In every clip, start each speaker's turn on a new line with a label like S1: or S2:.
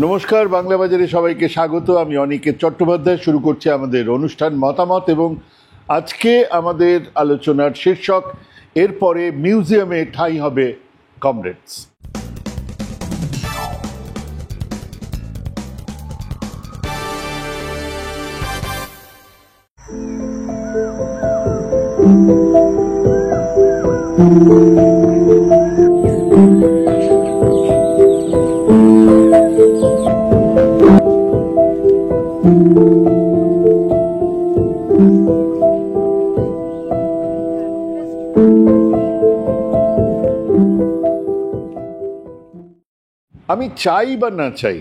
S1: নমস্কার, বাংলা বাজারে সবাইকে স্বাগত। আমি অনিকেত চট্টোপাধ্যায়। শুরু করছি আমাদের অনুষ্ঠান মতামত, এবং আজকে আমাদের আলোচনার শীর্ষক এরপরে মিউজিয়ামে ঠাঁই হবে কমরেডস। আমি চাই বা না চাই,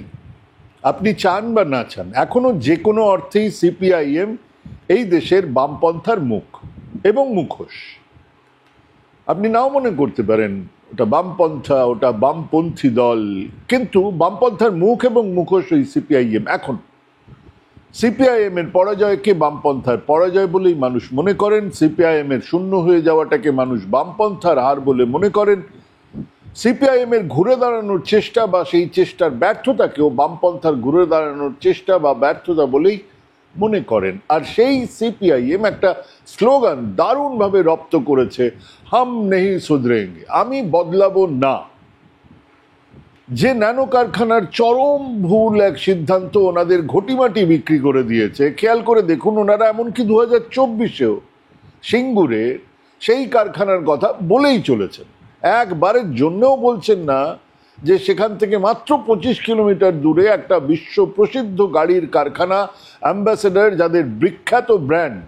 S1: আপনি চান বা না চান, এখনো যে কোনো অর্থেই সিপিআইএম এই দেশের বামপন্থার মুখ এবং মুখোশ। আপনি নাও মনে করতে পারেন ওটা বামপন্থা, ওটা বামপন্থী দল, কিন্তু বামপন্থার মুখ এবং মুখোশ ওই সিপিআইএম। এখন সিপিআইএম এর পরাজয়কে বামপন্থার পরাজয় বলেই মানুষ মনে করেন, সিপিআইএম এর শূন্য হয়ে যাওয়াটাকে মানুষ বামপন্থার হার বলে মনে করেন, সিপিআইএম এর ঘুরে দাঁড়ানোর চেষ্টা বা সেই চেষ্টার ব্যর্থতাকেও বামপন্থার ঘুরে দাঁড়ানোর চেষ্টা বা ব্যর্থতা বলেই মনে করেন। আর সেই সিপিআইএম একটা স্লোগান দারুণভাবে রপ্ত করেছে, হাম নেহি সুধরেঙ্গে, আমি বদলাবো না। যে ন্যানো কারখানার চরম ভুল এক সিদ্ধান্ত ওনাদের ঘটিমাটি বিক্রি করে দিয়েছে, খেয়াল করে দেখুন, ওনারা এমনকি 2024-এও সিঙ্গুরে সেই কারখানার কথা বলেই চলেছেন। একবারের জন্যও বলছেন না যে সেখান থেকে মাত্র 25 কিলোমিটার দূরে একটা বিশ্ব প্রসিদ্ধ গাড়ির কারখানা অ্যাম্বাসেডর, যাদের বিখ্যাত ব্র্যান্ড,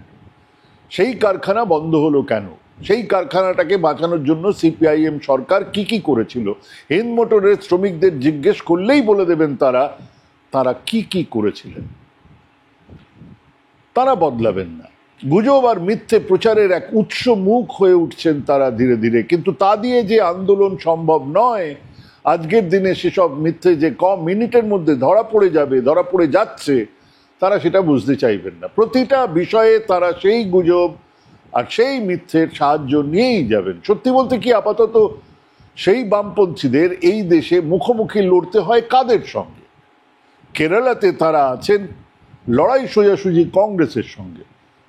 S1: সেই কারখানা বন্ধ হলো কেন। সেই কারখানাটাকে বাঁচানোর জন্য সিপিআইএম সরকার কি কি করেছিল, হিন্দ মোটরের শ্রমিকদের জিজ্ঞেস করলেই বলে দেবেন তারা কি কি করেছিলেন। তারা বদলাবেন না। গুজব আর মিথ্যে প্রচারের এক উৎস মুখ হয়ে উঠছেন তারা ধীরে ধীরে, কিন্তু তা দিয়ে যে আন্দোলন সম্ভব নয়, আজকের দিনে সেসব মিথ্যে যে কম মিনিটের মধ্যে ধরা পড়ে যাচ্ছে, তারা সেটা বুঝতে চাইবেন না। প্রতিটা বিষয়ে তারা সেই গুজব আর সেই মিথ্যের সাহায্য নিয়েই যাবেন। সত্যি বলতে কি, আপাতত সেই বামপন্থীদের এই দেশে মুখোমুখি লড়তে হয় কাদের সঙ্গে? কেরালাতে তারা আছেন লড়াই সোজাসুজি কংগ্রেসের সঙ্গে।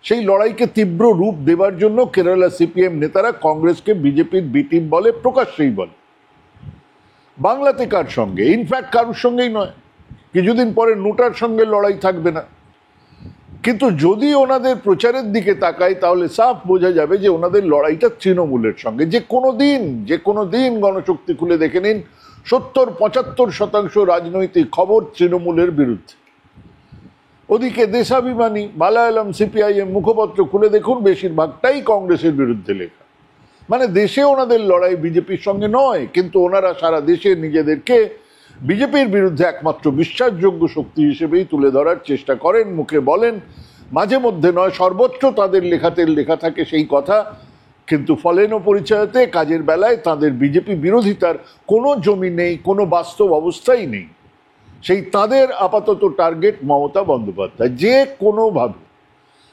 S1: সেই লড়াইকে তীব্র রূপ দেবার জন্য কেরালা সিপিএম নেতারা কংগ্রেসকে বিজেপির বি টিম বলে, প্রকাশ্যেই বলে। বাংলাতে কার সঙ্গে? ইনফ্যাক্ট কারোর সঙ্গেই নয়। কিছুদিন পরে নোটার সঙ্গে লড়াই থাকবে না। কিন্তু যদি ওনাদের প্রচারের দিকে তাকাই, তাহলে সাফ বোঝা যাবে যে ওনাদের লড়াইটা তৃণমূলের সঙ্গে। যে কোনো দিন গণশক্তি খুলে দেখে নিন, 70-75% রাজনৈতিক খবর তৃণমূলের বিরুদ্ধে। ওদিকে দেশাভিমানী মালায়ালাম সিপিআইএম মুখপত্র খুলে দেখুন, বেশিরভাগটাই কংগ্রেসের বিরুদ্ধে লেখা। মানে দেশে ওনাদের লড়াই বিজেপির সঙ্গে নয়, কিন্তু ওনারা সারা দেশে নিজেদেরকে বিজেপির বিরুদ্ধে একমাত্র বিশ্বাসযোগ্য শক্তি হিসেবেই তুলে ধরার চেষ্টা করেন, মুখে বলেন, মাঝে মধ্যে নয়, সর্বত্র তাদের লেখাতে লেখা থাকে সেই কথা, কিন্তু ফলেন ও পরিচয়তে কাজের বেলায় তাদের বিজেপি বিরোধিতার কোনো জমি নেই, কোনো বাস্তব অবস্থাই নেই। সেই তাদের আপাতত টার্গেট মমতা বন্দ্যোপাধ্যায়। যে কোনোভাবে,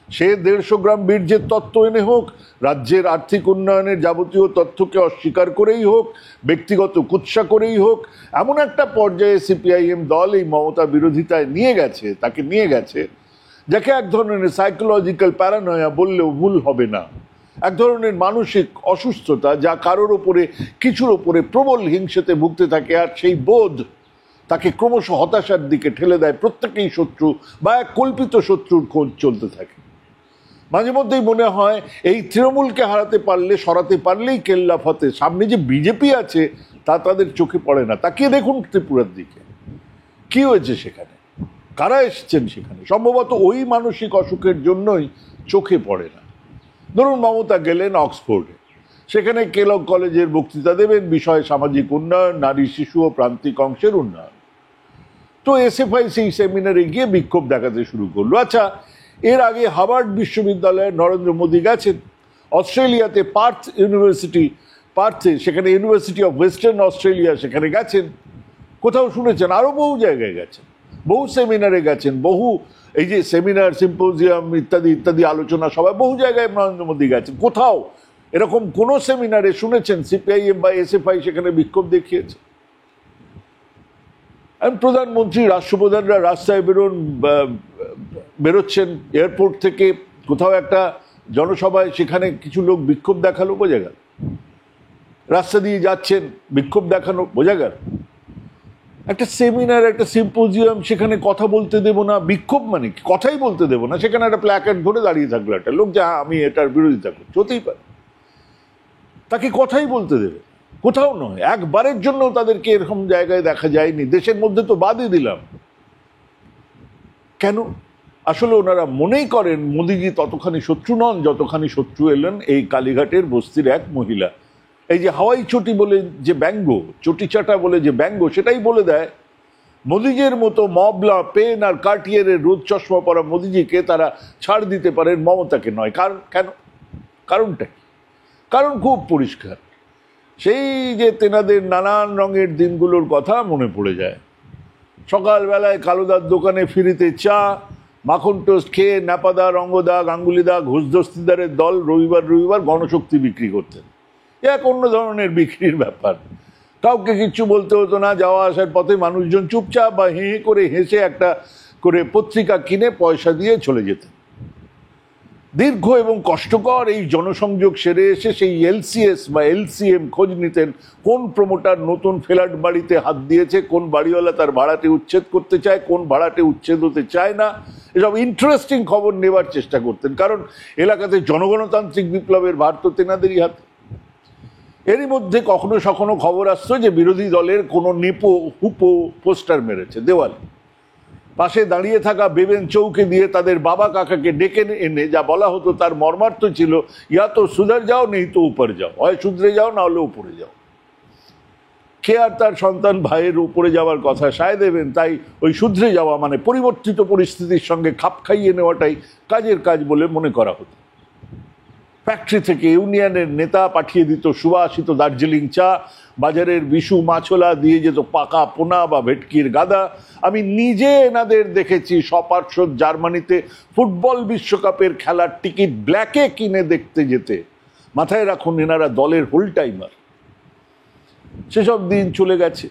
S1: সে 150 গ্রাম বীর্যের তত্ত্ব এনে হোক, রাজ্যের আর্থিক উন্নয়নের যাবতীয় তথ্যকে অস্বীকার করেই হোক, ব্যক্তিগত কুৎসা করেই হোক, এমন একটা পর্যায়ে সিপিআইএম দল এই মমতা বিরোধিতায় তাকে নিয়ে গেছে, যাকে এক ধরনের সাইকোলজিক্যাল প্যারানয়া বললেও ভুল হবে না। এক ধরনের মানসিক অসুস্থতা, যা কারোর ওপরে কিছুর ওপরে প্রবল হিংসেতে ভুগতে থাকে, আর সেই বোধ তাকে ক্রমশ হতাশার দিকে ঠেলে দেয়। প্রত্যেকেই শত্রু বা এক কল্পিত শত্রুর খোঁজ চলতে থাকে। মাঝে মধ্যেই মনে হয় এই তৃণমূলকে সরাতে পারলেই কেল্লা ফতে। সামনে যে বিজেপি আছে তা তাদের চোখে পড়ে না। তাকিয়ে দেখুন ত্রিপুরার দিকে, কি হয়েছে সেখানে, কারা এসেছেন সেখানে। সম্ভবত ওই মানসিক অসুখের জন্যই চোখে পড়ে না। ধরুন মমতা গেলেন অক্সফোর্ডে, সেখানে কেলগ কলেজের বক্তৃতা দেবেন, বিষয় সামাজিক উন্নয়ন, নারী, শিশু ও প্রান্তিক অংশের উন্নয়ন। তো এসএফআই সেই সেমিনারে গিয়ে বিক্ষোভ দেখাতে শুরু করলো। আচ্ছা, এর আগে হার্ভার্ড বিশ্ববিদ্যালয়ে নরেন্দ্র মোদী গেছেন, অস্ট্রেলিয়াতে পার্থে সেখানে ইউনিভার্সিটি অফ ওয়েস্টার্ন অস্ট্রেলিয়া, সেখানে গেছেন। কোথাও শুনেছেন? আরো বহু জায়গায় গেছেন, বহু সেমিনারে গেছেন, বহু এই যে সেমিনার, সিম্পোজিয়াম ইত্যাদি ইত্যাদি আলোচনা সভায় বহু জায়গায় নরেন্দ্র মোদী গেছেন। কোথাও এরকম কোনো সেমিনারে শুনেছেন সিপিআইএম বা এসএফআই সেখানে বিক্ষোভ দেখিয়েছে? আমি প্রধানমন্ত্রী, রাষ্ট্রপ্রধানরা রাস্তায় বেরোচ্ছেন এয়ারপোর্ট থেকে কোথাও একটা জনসভায়, সেখানে কিছু লোক বিক্ষোভ দেখালো, বোঝা গেল। রাস্তা দিয়ে যাচ্ছেন, বিক্ষোভ দেখানো, বোঝা গেল। একটা সেমিনার, একটা সিম্পোজিয়াম, সেখানে কথা বলতে দেব না, বিক্ষোভ মানে কথাই বলতে দেব না, সেখানে একটা প্ল্যাকার্ড ধরে দাঁড়িয়ে থাকলো একটা লোক, যে আমি এটার বিরোধিতা করছি, হতেই পারে। তাকে কথাই বলতে দেবে? কোথাও নয়। একবারের জন্য তাদেরকে এরকম জায়গায় দেখা যায়নি। দেশের মধ্যে তো বাদই দিলাম। কেন? আসলে ওনারা মনেই করেন মোদিজি ততখানি শত্রু নন যতখানি শত্রু এলেন এই কালীঘাটের বস্তির এক মহিলা। এই যে হাওয়াই চটি বলে যে ব্যঙ্গ, চটি চাটা বলে যে ব্যঙ্গ, সেটাই বলে দেয় মোদিজির মতো মবলা, পেন আর কার্টিয়ারের রোদ চশমা পরা মোদিজিকে তারা ছাড় দিতে পারেন, মমতাকে নয়। কারণ কেন? কারণটা কি? কারণ খুব পরিষ্কার। সেই যে তেনাদের নানান রঙের দিনগুলোর কথা মনে পড়ে যায়। সকালবেলায় কালোদার দোকানে ফিরিতে চা, মাখন টোস্ট খেয়ে ন্যাপাদা, রঙ্গদা, গাঙ্গুলিদা, ঘুষদস্তিদারের দল রবিবার গণশক্তি বিক্রি করতেন। এক অন্য ধরনের বিক্রির ব্যাপার। কাউকে কিচ্ছু বলতে হতো না। যাওয়া আসার পথে মানুষজন চুপচাপ বা হেঁ করে হেসে একটা করে পত্রিকা কিনে পয়সা দিয়ে চলে যেতেন। দীর্ঘ এবং কষ্টকর এই জনসংযোগ সেরে এসে সেই এলসিএস বা এলসিএম খোঁজ নিতেন, কোন প্রমোটার নতুন ফ্ল্যাট বাড়িতে হাত দিয়েছে, কোন বাড়িওয়ালা তার ভাড়াটে উচ্ছেদ করতে চায়, কোন ভাড়াটে উচ্ছেদ হতে চায় না। এসব ইন্টারেস্টিং খবর নেবার চেষ্টা করতেন, কারণ এলাকাতে জনগণতান্ত্রিক বিপ্লবের ভার তো তেনাদেরই হাতে। এরই মধ্যে কখনো সখনো খবর আসতো যে বিরোধী দলের কোনো নেপো হুপো পোস্টার মেরেছে দেওয়ালে। পাশে দাঁড়িয়ে থাকা বেবেন চৌকে দিয়ে তাদের বাবা কাকাকে ডেকে এনে যা বলা হতো তার মর্মার্থ ছিল, ইয়া তো সুধর যাও, নেই তো উপরে যাও, হয় শুধরে যাও, না হলে উপরে যাও। কে আর তার সন্তান ভাইয়ের উপরে যাওয়ার কথা সায় দেবেন? তাই ওই শুধরে যাওয়া মানে পরিবর্তিত পরিস্থিতির সঙ্গে খাপ খাইয়ে নেওয়াটাই কাজের কাজ বলে মনে করা হতো। ফ্যাক্টরি থেকে ইউনিয়নের নেতা পাঠিয়ে দিত সুবাসিত দার্জিলিং চা, বাজারের বিশু মাছলা দিয়ে যেত পাকা পোনা বা ভেটকির গাদা। আমি নিজে এনাদের দেখেছি সপার্শ্বদ জার্মানিতে ফুটবল বিশ্বকাপের খেলার টিকিট ব্ল্যাকে কিনে দেখতে যেতে। মাথায় রাখুন, এনারা দলের হোল টাইমার। সেসব দিন চলে গেছে।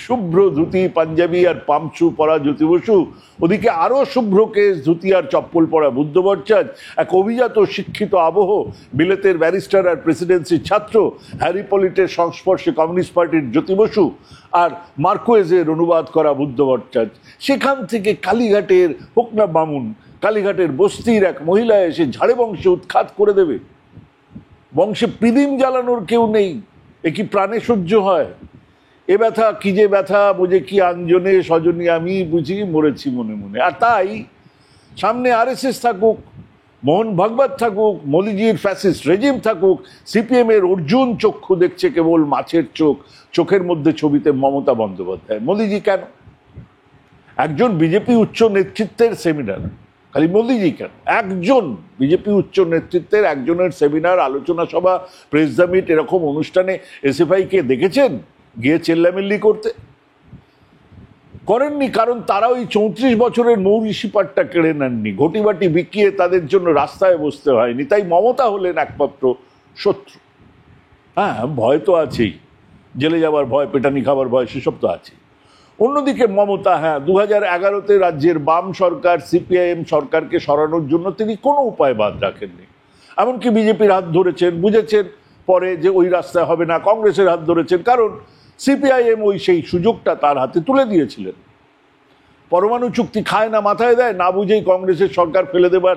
S1: শুভ্র ধুতি, পাঞ্জাবি আর পামচু পরা জ্যোতি বসু, ওদিকে আরো শুভ্র কেশ, ধুতি আর চপ্পল পরা বুদ্ধ ভট্টাচার্য, এক অভিজাত শিক্ষিত আবহ, বিলেতের ব্যারিস্টার আর প্রেসিডেন্সির ছাত্র, হ্যারি পলিটের সংস্পর্শে কমিউনিস্ট পার্টির জ্যোতি বসু আর মার্কোয়েজের অনুবাদ করা বুদ্ধ ভট্টাচার্য। সেখান থেকে কালীঘাটের হোক না বামুন, কালীঘাটের বস্তির এক মহিলা এসে ঝাড়ে বংশে উৎখাত করে দেবে। বংশে প্রদীপ জ্বালানোর কেউ নেই, এ কি প্রাণে সহ্য হয়? এ ব্যথা কি যে ব্যথা, বুঝে কি আঞ্জনে স্বজনী আমি বুঝি, মরেছি মনে মনে। আর তাই সামনে আরএসএস থাকুক, মোহন ভাগবত থাকুক, মোদিজির ফ্যাসিস্ট রেজিম থাকুক, সিপিএম এর অর্জুন চক্ষু দেখছে কেবল মাছের চোখ, চোখের মধ্যে ছবিতে মমতা বন্দ্যোপাধ্যায়। মোদিজি কেন? একজন বিজেপি উচ্চ নেতৃত্বের সেমিনার, খালি মোদিজি কেন, একজন বিজেপি উচ্চ নেতৃত্বের একজনের সেমিনার, আলোচনা সভা, প্রেস সামিট, এরকম অনুষ্ঠানে এসএফআই কে দেখেছেন গিয়ে চেল্লামিল্লি করতে? করেননি, কারণ তারা ওই 34 বছরের মৌরিশি পাটটা কেড়ে নেননি, ঘটিবাটি বিকিয়ে তাদের জন্য রাস্তায় বসতে হয়নি। তাই মমতা হলেন একমাত্র শত্রু। হ্যাঁ, ভয় তো আছেই, জেলে যাওয়ার ভয়, পেটানি খাবার ভয়, সেসব তো আছে। অন্যদিকে মমতা, হ্যাঁ, 2011-তে রাজ্যের বাম সরকার সিপিআইএম সরকারকে সরানোর জন্য তিনি কোনো উপায় বাদ রাখেননি। এমনকি বিজেপির হাত ধরেছেন, বুঝেছেন পরে যে ওই রাস্তায় হবে না, কংগ্রেসের হাত ধরেছেন, কারণ সিপিআইএম ওই সেই সুযোগটা তার হাতে তুলে দিয়েছিলেন। পরমাণু চুক্তি খায় না মাথায় দেয়, না বুঝেই কংগ্রেসের সরকার ফেলে দেবার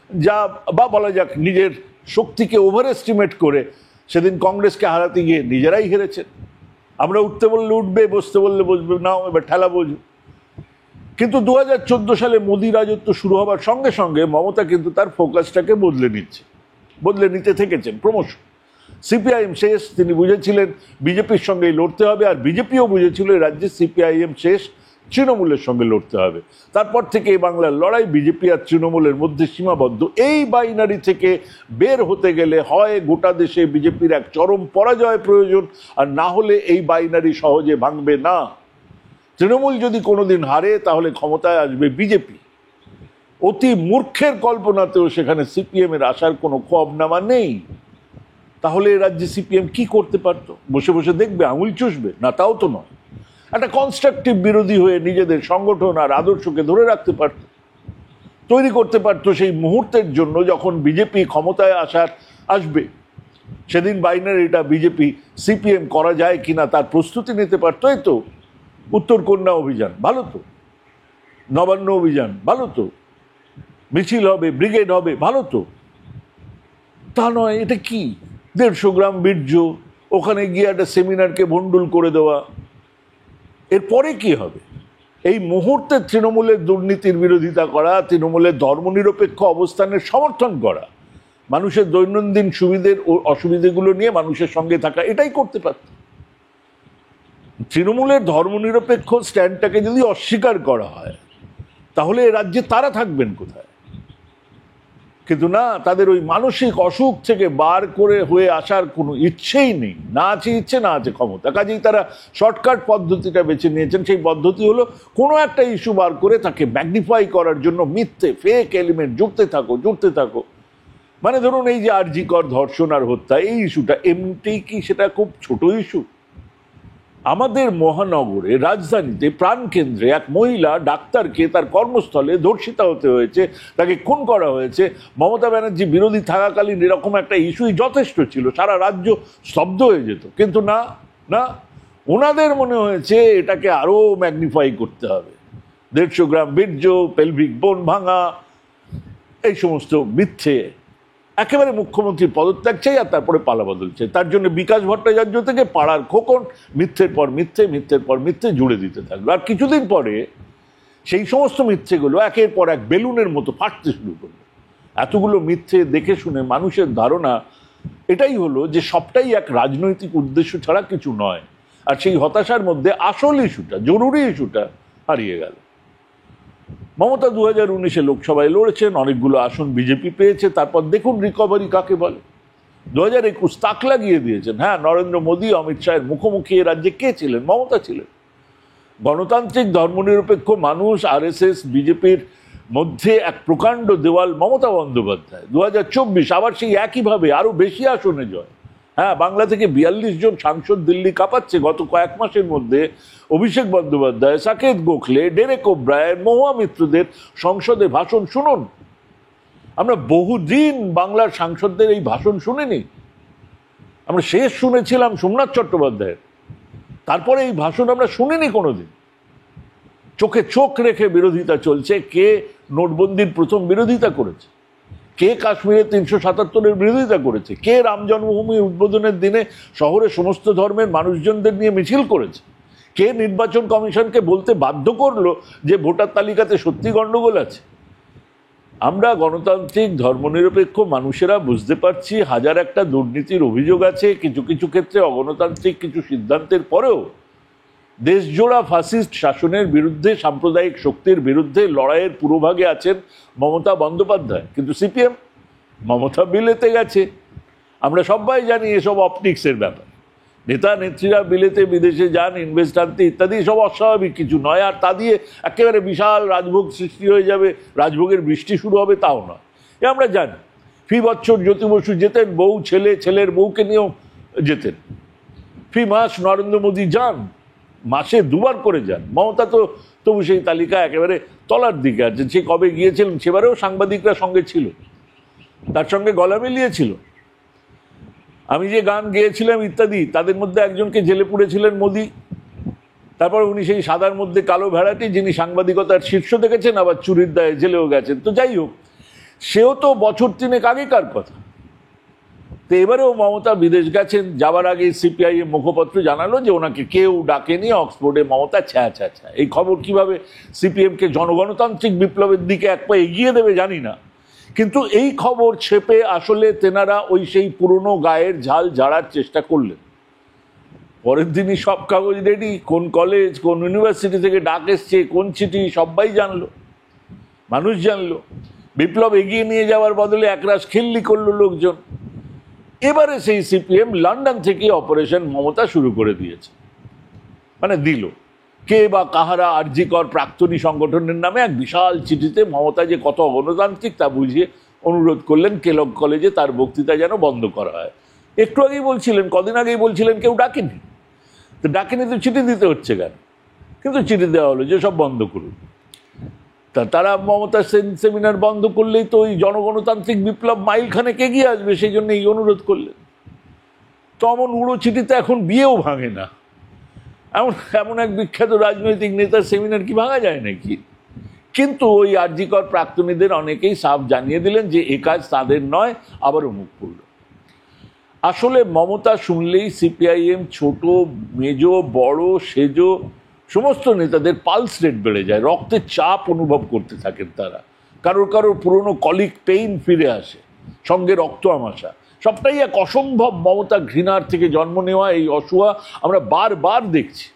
S1: যা বা বলা যাক নিজের শক্তিকে ওভার এস্টিমেট করে সেদিন কংগ্রেসকে হারাতে গিয়ে নিজেরাই হেরেছেন। আমরা উঠতে বললে উঠবে, বসতে বললে বসবে, নাও এবার ঠেলা বোঝো। কিন্তু 2014 সালে মোদি রাজত্ব শুরু হবার সঙ্গে সঙ্গে মমতা কিন্তু তার ফোকাসটাকে বদলে নিতে থেকেছেন ক্রমশ। সিপিআইএম শেষ, তিনি বুঝেছিলেন বিজেপির সঙ্গেই লড়তে হবে, আর বিজেপিও বুঝেছিল রাজ্যে সিপিআইএম শেষ, তৃণমূলের সঙ্গে লড়তে হবে। তারপর থেকে এই বাংলার লড়াই বিজেপি আর তৃণমূলের মধ্যে সীমাবদ্ধ। এই বাইনারি থেকে বের হতে গেলে হয় গোটা দেশে বিজেপির এক চরম পরাজয় প্রয়োজন, আর না হলে এই বাইনারি সহজে ভাঙবে না। তৃণমূল যদি কোনোদিন হারে তাহলে ক্ষমতায় আসবে বিজেপি। অতি মূর্খের কল্পনাতেও সেখানে সিপিএম এর আসার কোনো খবনামা নেই। তাহলে রাজ্যে সিপিএম কি করতে পারত? বসে বসে দেখবে, আঙুল চুষবে? না, তাও তো নয়। একটা কনস্ট্রাকটিভ বিরোধী হয়ে নিজেদের সংগঠন আর আদর্শকে ধরে রাখতে পারত, তৈরি করতে পারতো সেই মুহূর্তের জন্য যখন বিজেপি ক্ষমতায় আসবে। সেদিন বাইনারিটা বিজেপি সিপিএম করা যায় কিনা তার প্রস্তুতি নিতে পারতো। এই তো উত্তরকন্যা অভিযান, ভালো তো। নবান্ন অভিযান, ভালো তো। মিছিল হবে, ব্রিগেড হবে, ভালো তো। তা নয়, এটা কি 150 গ্রাম বীর্য, ওখানে গিয়ে একটা সেমিনারকে ভণ্ডুল করে দেওয়া। এরপরে কি হবে? এই মুহূর্তে তৃণমূলের দুর্নীতির বিরোধিতা করা, তৃণমূলের ধর্মনিরপেক্ষ অবস্থানের সমর্থন করা, মানুষের দৈনন্দিন সুবিধের ও অসুবিধেগুলো নিয়ে মানুষের সঙ্গে থাকা, এটাই করতে পারত। তৃণমূলের ধর্মনিরপেক্ষ স্ট্যান্ডটাকে যদি অস্বীকার করা হয় তাহলে এ রাজ্যে তারা থাকবেন কোথায়? কিন্তু না, তাদের ওই মানসিক অসুখ থেকে বার করে হয়ে আসার কোনো ইচ্ছেই নেই। না আছে ইচ্ছে, না আছে ক্ষমতা। কাজেই তারা শর্টকাট পদ্ধতিটা বেছে নিয়েছেন। সেই পদ্ধতি হলো কোনো একটা ইস্যু বার করে তাকে ম্যাগনিফাই করার জন্য মিথ্যে ফেক এলিমেন্ট জুড়তে থাকো। মানে ধরুন এই যে আরজি কর ধর্ষণ আর হত্যা, এই ইস্যুটা এমনিতেই কি সেটা খুব ছোট ইস্যু? আমাদের মহানগরে, রাজধানীতে, প্রাণকেন্দ্রে এক মহিলা ডাক্তারকে তার কর্মস্থলে ধর্ষিতা হতে হয়েছে, তাকে খুন করা হয়েছে। মমতা ব্যানার্জি বিরোধী থাকাকালীন এরকম একটা ইস্যুই যথেষ্ট ছিল, সারা রাজ্য স্তব্ধ হয়ে যেত। কিন্তু না, ওনাদের মনে হয়েছে এটাকে আরো ম্যাগনিফাই করতে হবে। 150 গ্রাম বীর্য, পেলভিক বোন ভাঙা, এই সমস্ত মিথ্যে। একেবারে মুখ্যমন্ত্রীর পদত্যাগ চাই আর তারপরে পালাবদল চাই। তার জন্য বিকাশ ভট্টাচার্য থেকে পাড়ার খোকন মিথ্যের পর মিথ্যে জুড়ে দিতে থাকলো। আর কিছুদিন পরে সেই সমস্ত মিথ্যেগুলো একের পর এক বেলুনের মতো ফাটতে শুরু করলো। এতগুলো মিথ্যে দেখে শুনে মানুষের ধারণা এটাই হলো যে সবটাই এক রাজনৈতিক উদ্দেশ্য ছাড়া কিছু নয়। আর সেই হতাশার মধ্যে আসল ইস্যুটা, জরুরি ইস্যুটা হারিয়ে গেল। মমতা 2019-এ লোকসভায় লড়েছেন, অনেকগুলো আসন বিজেপি পেয়েছে। তারপর দেখুন রিকভারি কাকে বলে। 2021 তাক লাগিয়ে দিয়েছেন। হ্যাঁ, নরেন্দ্র মোদী, অমিত শাহের মুখোমুখি এ রাজ্যে কে ছিলেন? মমতা ছিলেন। গণতান্ত্রিক ধর্মনিরপেক্ষ মানুষ, আরএসএস, বিজেপির মধ্যে এক প্রকাণ্ড দেওয়াল মমতা বন্দ্যোপাধ্যায়। 2024 আবার সেই একইভাবে আরো বেশি আসনে জয়। হ্যাঁ, বাংলা থেকে 42 জন সাংসদ দিল্লি কাঁপাচ্ছে। গত কয়েক মাসের মধ্যে অভিষেক বন্দ্যোপাধ্যায়, সাকেত গোখলে, ডেরেক ওব্রায়েন, মহুয়া মিত্রদের সংসদে ভাষণ শুনুন। আমরা বহুদিন বাংলার সাংসদদের এই ভাষণ শুনিনি। আমরা শেষ শুনেছিলাম সোমনাথ চট্টোপাধ্যায়ের, তারপরে এই ভাষণ আমরা শুনিনি কোনোদিন। চোখে চোখ রেখে বিরোধিতা চলছে। কে নোটবন্দির প্রথম বিরোধিতা করেছে? কে কাশ্মীরে 377-এর বিরোধিতা করেছে? কে রাম জন্মভূমি উদ্বোধনের দিনে শহরে সমস্ত ধর্মের মানুষজনদের নিয়ে মিছিল করেছে? কে নির্বাচন কমিশনকে বলতে বাধ্য করলো যে ভোটার তালিকাতে সত্যি গন্ডগোল আছে? আমরা গণতান্ত্রিক ধর্মনিরপেক্ষ মানুষেরা বুঝতে পারছি হাজার একটা দুর্নীতির অভিযোগ আছে। কিছু কিছু ক্ষেত্রে অগণতান্ত্রিক কিছু সিদ্ধান্তের পরেও দেশজোড়া ফাসিস্ট শাসনের বিরুদ্ধে, সাম্প্রদায়িক শক্তির বিরুদ্ধে লড়াইয়ের পুরোভাগে আছেন মমতা বন্দ্যোপাধ্যায়। কিন্তু সিপিএম, মমতা বিলেতে গেছে। আমরা সবাই জানি এসব অপটিক্সের ব্যাপার। নেতা নেত্রীরা বিলেতে বিদেশে যান, ইনভেস্ট আনতে ইত্যাদি, সব অস্বাভাবিক কিছু নয়। আর তা দিয়ে একেবারে বিশাল রাজভোগ সৃষ্টি হয়ে যাবে, রাজভোগের বৃষ্টি শুরু হবে, তাও নয়। এ আমরা জানি। ফি বছর জ্যোতি বসু যেতেন, বউ ছেলে, ছেলের বউকে নিয়েও যেতেন। ফি মাস নরেন্দ্র মোদী যান, মাসে 2 বার করে যান। মমতা তো তবু সেই তালিকা একেবারে তলার দিকে আছে। সে কবে গিয়েছিলেন, সেবারেও সাংবাদিকরা সঙ্গে ছিল, তার সঙ্গে গলা মিলিয়েছিল। আমি যে গান গেয়েছিলাম ইত্যাদি, তাদের মধ্যে একজনকে জেলে পুড়েছিলেন মোদী। তারপর উনি সেই সাদার মধ্যে কালো ভেড়াটি, যিনি সাংবাদিকতার শীর্ষ দেখেছেন, আবার চুরির দায়ে জেলেও গেছেন। তো যাই হোক, সেও তো বছর 3 আগেকার কথা। তো এবারেও মমতা বিদেশ গেছেন। যাবার আগে সিপিআইএম মুখপাত্র জানালো যে ওনাকে কেউ ডাকেনি, অক্সফোর্ডে মমতা ছ্যা। এই খবর কিভাবে সিপিএমকে জনগণতান্ত্রিক বিপ্লবের দিকে এক পা এগিয়ে দেবে জানি না, কিন্তু এই খবর ছেপে আসলে তেনারা ওই সেই পুরনো গায়ের ঝাল ঝাড়ার চেষ্টা করলেন। পরের দিনই সব কাগজ রেডি, কোন কলেজ, কোন ইউনিভার্সিটি থেকে ডাক এসছে, কোন চিঠি, সবাই জানলো, মানুষ জানলো। বিপ্লব এগিয়ে নিয়ে যাওয়ার বদলে একরাশ খিল্লি করলো লোকজন। এবারে সেই সিপিএম লন্ডন থেকে অপারেশন মমতা শুরু করে দিয়েছে। মানে দিল কে বা কাহারা আরজি কর প্রাক্তনী সংগঠনের নামে এক বিশাল চিঠিতে মমতা যে কত গণতান্ত্রিক তা বুঝিয়ে অনুরোধ করলেন কেলগ কলেজে তার বক্তৃতা যেন বন্ধ করা হয়। একটু আগেই বলছিলেন, কদিন আগেই বলছিলেন কেউ ডাকেনি। তো ডাকেনি তো চিঠি দিতে হচ্ছে কেন? কিন্তু চিঠি দেওয়া হলো যে সব বন্ধ করুন। তারা মমতা সেমিনার বন্ধ করলেই তো ওই জনগণতান্ত্রিক বিপ্লব মাইলখানেক এগিয়ে আসবে, সেই জন্য এই অনুরোধ করলেন। তো এমন উড়ো চিঠিতে এখন বিয়েও ভাঙে না। এমন এমন এক বিখ্যাত রাজনৈতিক নেতার সেমিনার কি ভাঙা যায় নাকি? কিন্তু ওই আরজিকর প্রাক্তনীদের অনেকেই সাফ জানিয়ে দিলেন যে এ কাজ তাদের নয়, আবারও মুখ খুলল। আসলে মমতা শুনলেই সিপিআইএম ছোট মেজ বড় সেজ সমস্ত নেতাদের পালস রেট বেড়ে যায়, রক্তের চাপ অনুভব করতে থাকেন তারা। কারোর কারোর পুরনো কলিক পেইন ফিরে আসে, সঙ্গে রক্ত আমাশা, সবটাই এক অসম্ভব মমতা ঘৃণার থেকে জন্ম নেওয়া এই অসুয়া আমরা বারবার দেখছি।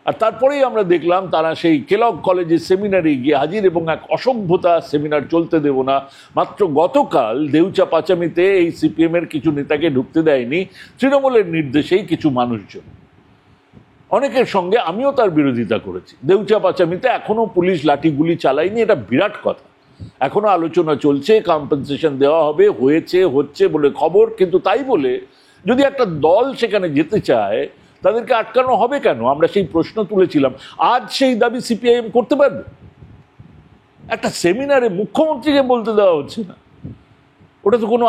S1: আর তারপরেই আমরা দেখলাম তারা সেই কেলগ কলেজের সেমিনারে গিয়ে হাজির, এবং এক অসভ্যতা সেমিনার চলতে দেব না। মাত্র গতকাল দেউচা পাচামিতে এই সিপিএমের কিছু নেতাকে ঢুকতে দেয়নি তৃণমূলের নির্দেশেই কিছু মানুষজন। অনেকের সঙ্গে আমিও তার বিরোধিতা করেছি। দেউচা পাচামিতে এখনো পুলিশ লাঠি গুলি চালায়নি, এটা বিরাট কথা। এখনো আলোচনা চলছে, কম্পেনসেশন দেওয়া হবে, হচ্ছে বলে খবর। কিন্তু তাই বলে যদি একটা দল সেখানে যেতে চায় তাদেরকে আটকানো হবে কেন? আমরা সেই প্রশ্ন তুলেছিলাম। আজ সেই দাবি সিপিআইএম করতে পারবে? একটা সেমিনারে মুখ্যমন্ত্রীকে বলতে দেওয়া হচ্ছে না, ওটা তো কোনো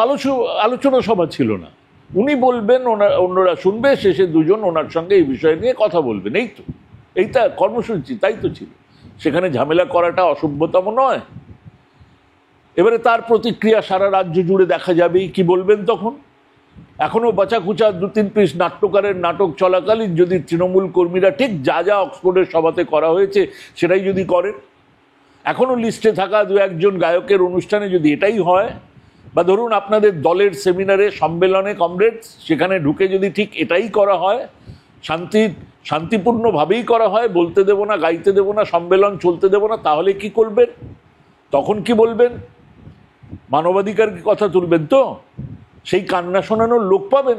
S1: আলোচনা সভা ছিল না। উনি বলবেন, অন্যরা শুনবে, শেষে দুজন ওনার সঙ্গে এই বিষয় নিয়ে কথা বলবেন। এইটা কর্মসূচি, তাই তো ছিল। সেখানে ঝামেলা করাটা অসভ্যতম নয়। এবারে তার প্রতিক্রিয়া সারা রাজ্য জুড়ে দেখা যাবেই। কি বলবেন তখন? এখনো বাঁচাকুচা 2-3 পিস নাট্যকারের নাটক চলাকালীন যদি তৃণমূল কর্মীরা ঠিক যা যা অক্সফোর্ডের সভাতে করা হয়েছে সেটাই যদি করেন, এখনো লিস্টে থাকা 2-1 গায়কের অনুষ্ঠানে যদি এটাই হয়, বা ধরুন আপনাদের দলের সেমিনারে সম্মেলনে কমরেডস সেখানে ঢুকে যদি ঠিক এটাই করা হয়, শান্তিপূর্ণভাবেই করা হয়, বলতে দেব না, গাইতে দেব না, সম্মেলন চলতে দেব না, তাহলে কি করবেন? তখন কি বলবেন? মানবাধিকার কথা তুলবেন তো? সেই কান্না শোনানোর লোক পাবেন?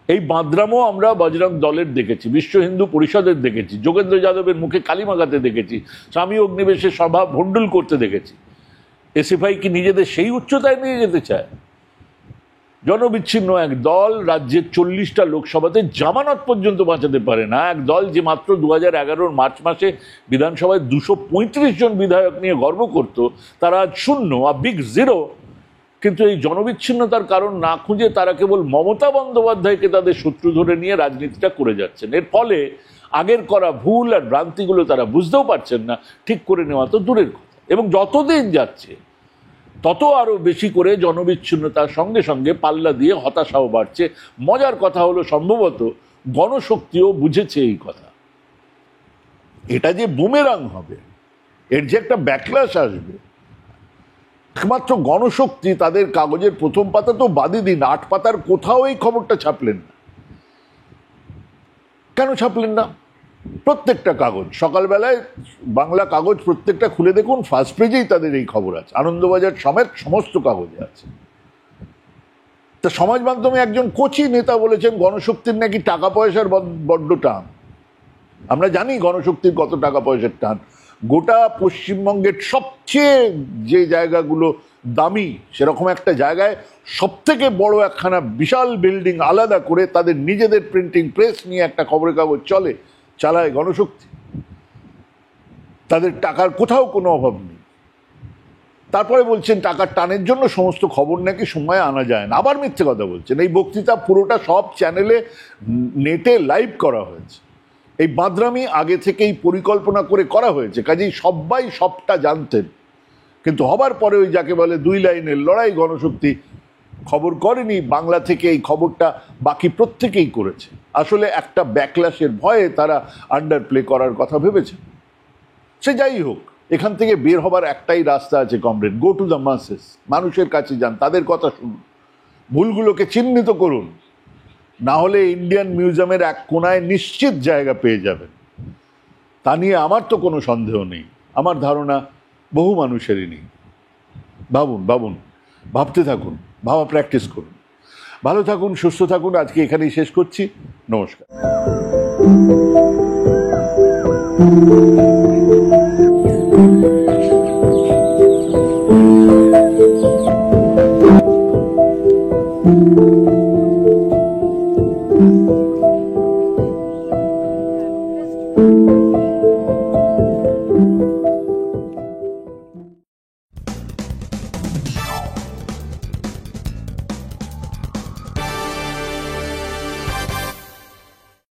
S1: এই বাঁদরামও আমরা বজরং দলের দেখেছি, বিশ্ব হিন্দু পরিষদের দেখেছি, যোগেন্দ্র যাদবের মুখে কালি মাখাতে দেখেছি, স্বামী অগ্নিবেশের সভা ভণ্ডুল করতে দেখেছি। এসএফআই কি নিজেদের সেই উচ্চতায় নিয়ে যেতে চায়? জনবিচ্ছিন্ন এক দল রাজ্যের 40টা লোকসভাতে জামানত পর্যন্ত বাঁচাতে পারে না, এক দল যে মাত্র 2011 মার্চ মাসে বিধানসভায় 235 জন বিধায়ক নিয়ে গর্ব করত, তারা আজ শূন্য, বিগ জিরো। কিন্তু এই জনবিচ্ছিন্নতার কারণ না খুঁজে তারা কেবল মমতা বন্দ্যোপাধ্যায়কে তাদের শত্রু ধরে নিয়ে রাজনীতিটা করে যাচ্ছেন। এর ফলে আগের করা ভুল আর ভ্রান্তিগুলো তারা বুঝতেও পারছেন না, ঠিক করে নেওয়া তো দূরের কথা। এবং যতদিন যাচ্ছে তত আরো বেশি করে জনবিচ্ছিন্নতার সঙ্গে সঙ্গে পাল্লা দিয়ে হতাশাও বাড়ছে। মজার কথা হলো সম্ভবত গণশক্তিও বুঝেছে এই কথা। এটা যে বুমেরাং হবে, এর যে একটা ব্যাকল্যাশ আসবে, একমাত্র গণশক্তি তাদের কাগজের প্রথম পাতা তো বাদই দিন, 8 পাতার কোথাও এই খবরটা ছাপলেন না। কেন ছাপলেন না? প্রত্যেকটা কাগজ, সকালবেলায় বাংলা কাগজ প্রত্যেকটা খুলে দেখুন, ফার্স্ট পেজেই তাদের এই খবর আছে, আনন্দবাজার সমেত সমস্ত কাগজে আছে। তা সমাজ মাধ্যমে একজন কোচি নেতা বলেছেন গণশক্তির নাকি টাকা পয়সার বড্ড টান। আমরা জানি গণশক্তির কত টাকা পয়সার টান। গোটা পশ্চিমবঙ্গের সবচেয়ে যে জায়গাগুলো দামি, সেরকম একটা জায়গায় সবথেকে বড় একখানা বিশাল বিল্ডিং আলাদা করে তাদের নিজেদের প্রিন্টিং প্রেস নিয়ে একটা খবরের কাগজ চালায় গণশক্তি। তাদের টাকার কোথাও কোনো অভাব নেই। তারপরে বলছেন টাকার টানের জন্য সমস্ত খবর নাকি সময়ে আনা যায় না। আবার মিথ্যে কথা বলছেন। এই বক্তৃতা পুরোটা সব চ্যানেলে নেটে লাইভ করা হয়েছে। এই বাঁদরামি আগে থেকেই পরিকল্পনা করে করা হয়েছে, কাজেই সবাই সবটা জানতেন। কিন্তু হবার পরে ওই যাকে বলে 2 লাইনের লড়াই, গণশক্তি খবর করেনি, বাংলা থেকে এই খবরটা বাকি প্রত্যেকেই করেছে। আসলে একটা ব্যাকল্যাশের ভয়ে তারা আন্ডার প্লে করার কথা ভেবেছে। সে যাই হোক, এখান থেকে বের হবার একটাই রাস্তা আছে কমরেড, গো টু দ্য মাসেস। মানুষের কাছে যান, তাদের কথা শুনুন, ভুলগুলোকে চিহ্নিত করুন। না হলে ইন্ডিয়ান মিউজিয়ামের এক কোনায় নিশ্চিত জায়গা পেয়ে যাবেন। তা নিয়ে আমার তো কোনো সন্দেহ নেই, আমার ধারণা বহু মানুষেরই নেই। ভাবুন, ভাবতে থাকুন, ভাবা প্র্যাকটিস করুন। ভালো থাকুন, সুস্থ থাকুন। আজকে এখানেই শেষ করছি। নমস্কার।